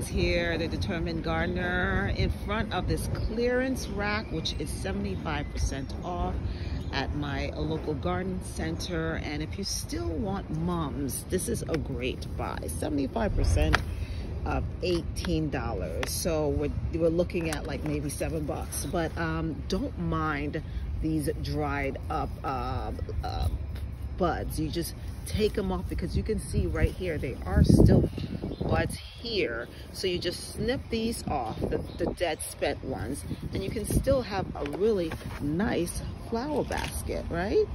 guys here, the Determined Gardener, in front of this clearance rack, which is 75% off at my local garden center. And if you still want mums, this is a great buy. 75% of $18. So we're looking at like maybe $7, but don't mind these dried up buds. You just take them off because you can see right here they are still buds here. So you just snip these off, the dead spent ones, and you can still have a really nice flower basket, right,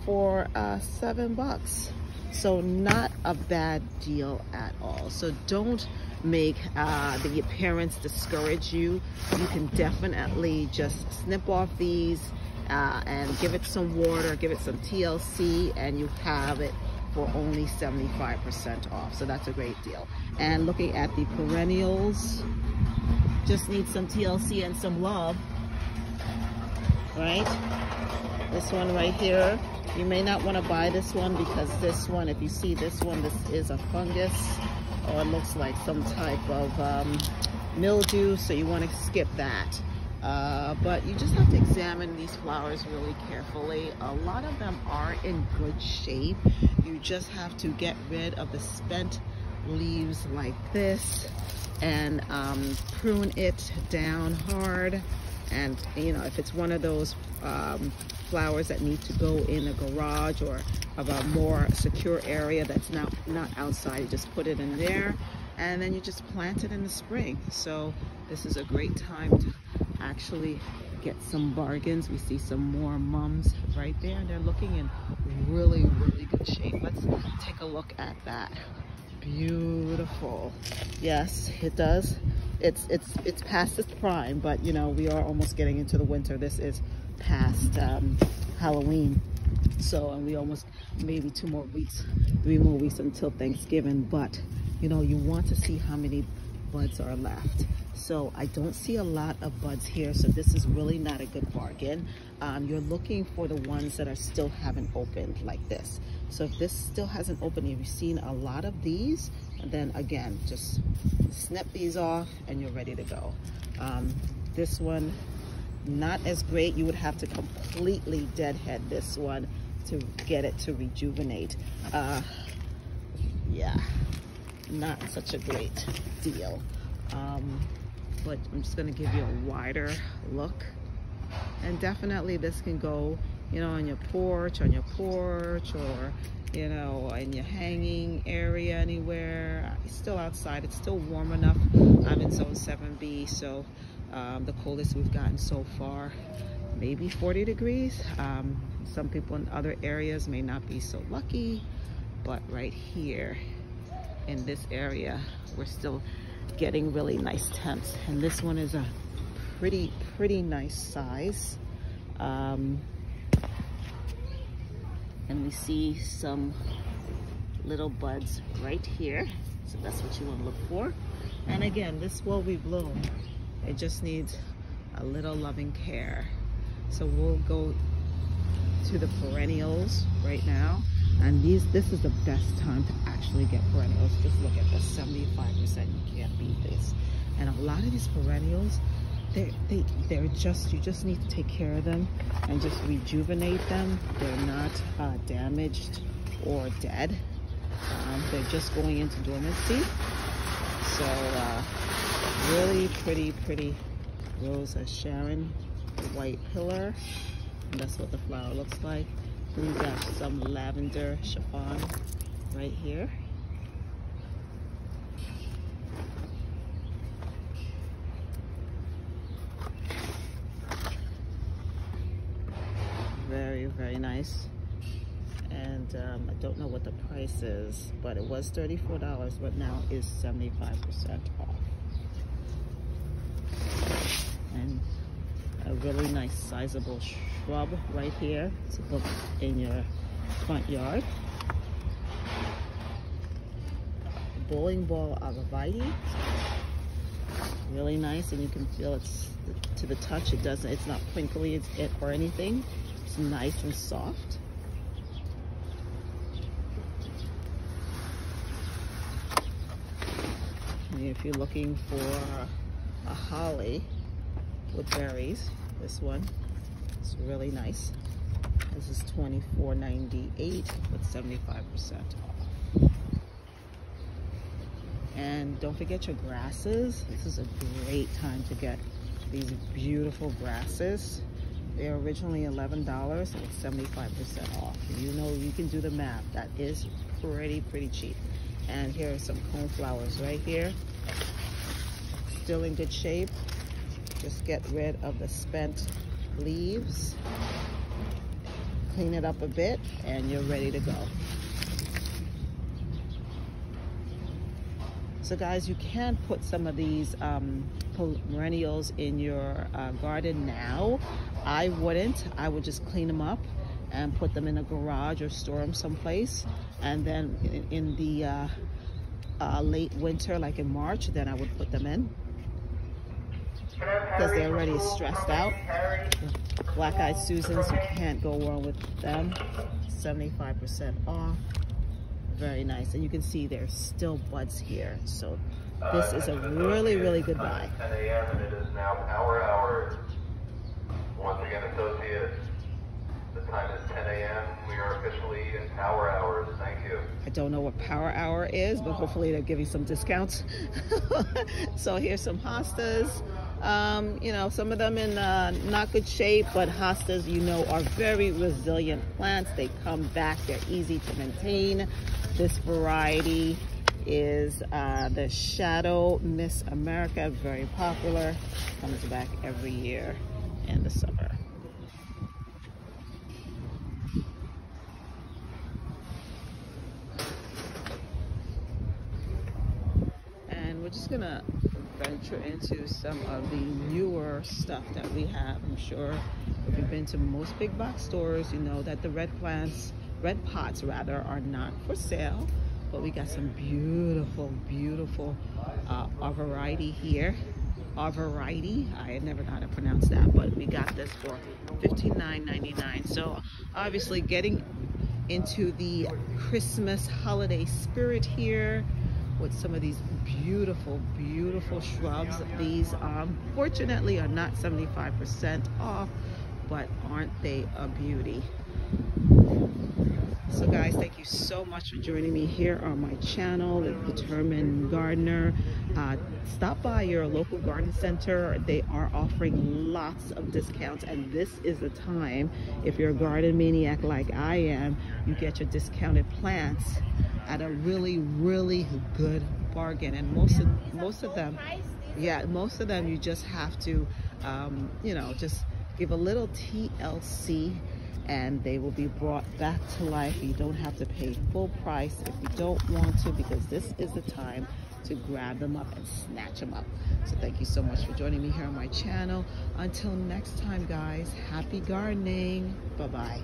for $7. So not a bad deal at all. So don't make the appearance discourage you. You can definitely just snip off these and give it some water, give it some TLC, and you have it for only 75% off. So that's a great deal. And looking at the perennials, just need some TLC and some love, right? This one right here, you may not want to buy this one because this one, if you see this one, this is a fungus, or it looks like some type of mildew, so you want to skip that. But you just have to examine these flowers really carefully. A lot of them are in good shape. You just have to get rid of the spent leaves like this and prune it down hard. And you know, if it's one of those flowers that need to go in a garage or of a more secure area that's not outside, you just put it in there and then you just plant it in the spring. So this is a great time to actually get some bargains. We see some more mums right there, and they're looking in really, really good shape. Let's take a look at that. Beautiful. Yes, it does. It's past its prime, but you know, we are almost getting into the winter. This is past Halloween. So, and we almost maybe 3 more weeks until Thanksgiving. But you know, you want to see how many buds are left. So I don't see a lot of buds here, so this is really not a good bargain. You're looking for the ones that are still haven't opened like this. So if this still hasn't opened, if you've seen a lot of these, then again, just snip these off and you're ready to go. This one, not as great. You would have to completely deadhead this one to get it to rejuvenate. Yeah, not such a great deal. But I'm just going to give you a wider look, and definitely this can go, you know, on your porch, or you know, in your hanging area, anywhere. It's still outside, it's still warm enough. I'm in zone 7B, so the coldest we've gotten so far, maybe 40 degrees. Some people in other areas may not be so lucky, but right here in this area, we're still getting really nice temps. And this one is a pretty nice size. And we see some little buds right here. So that's what you want to look for. And again, this will rebloom. It just needs a little loving care. So we'll go to the perennials right now. And this is the best time to actually get perennials. Just look at this, 75%. You can't beat this. And a lot of these perennials, they're just, you just need to take care of them and just rejuvenate them. They're not damaged or dead. They're just going into dormancy. So really pretty Rose of Sharon, white pillar. And that's what the flower looks like. We got some lavender chiffon right here. Very nice. And I don't know what the price is, but it was $34, but now is 75% off. And a really nice sizable shrub right here to put in your front yard. Bowling ball arborvitae, really nice, and you can feel it's to the touch. It's not crinkly or anything. It's nice and soft. if you're looking for a holly with berries, this one is really nice. This is $24.98 with 75% off. And don't forget your grasses. This is a great time to get these beautiful grasses. They're originally $11 with 75% off. You know, you can do the math. That is pretty cheap. And here are some coneflowers right here. Still in good shape. Just get rid of the spent leaves. Clean it up a bit and you're ready to go. So guys, you can put some of these perennials in your garden now. I wouldn't. I would just clean them up and put them in a garage or store them someplace. And then in the late winter, like in March, then I would put them in because they're already stressed out. Black-eyed Susans, you can't go wrong with them. 75% off. Very nice. And you can see there's still buds here. So this is a really good buy. 10 a.m. and it is now power hour. Once again, associates, the time is 10 a.m. We are officially in power hours. Thank you. I don't know what power hour is, but hopefully they'll give you some discounts. So here's some hostas. You know, some of them in not good shape, but hostas, you know, are very resilient plants. They come back. They're easy to maintain. This variety is the Shadow Miss America, very popular. Comes back every year in the summer. And we're just gonna venture into some of the newer stuff that we have. I'm sure if you've been to most big box stores, you know that the red pots are not for sale, but we got some beautiful variety here. Variety, I never know how to pronounce that, but we got this for $59.99. So obviously getting into the Christmas holiday spirit here with some of these beautiful shrubs. These fortunately are not 75% off, but aren't they a beauty? So guys, thank you so much for joining me here on my channel, The Determined Gardener. Stop by your local garden center. They are offering lots of discounts, and this is the time. If you're a garden maniac like I am, you get your discounted plants at a really good bargain. And most of them, yeah, most of them you just have to you know, just give a little TLC and they will be brought back to life. You don't have to pay full price if you don't want to, because this is the time to grab them up and snatch them up. So thank you so much for joining me here on my channel. Until next time guys, happy gardening. Bye-bye.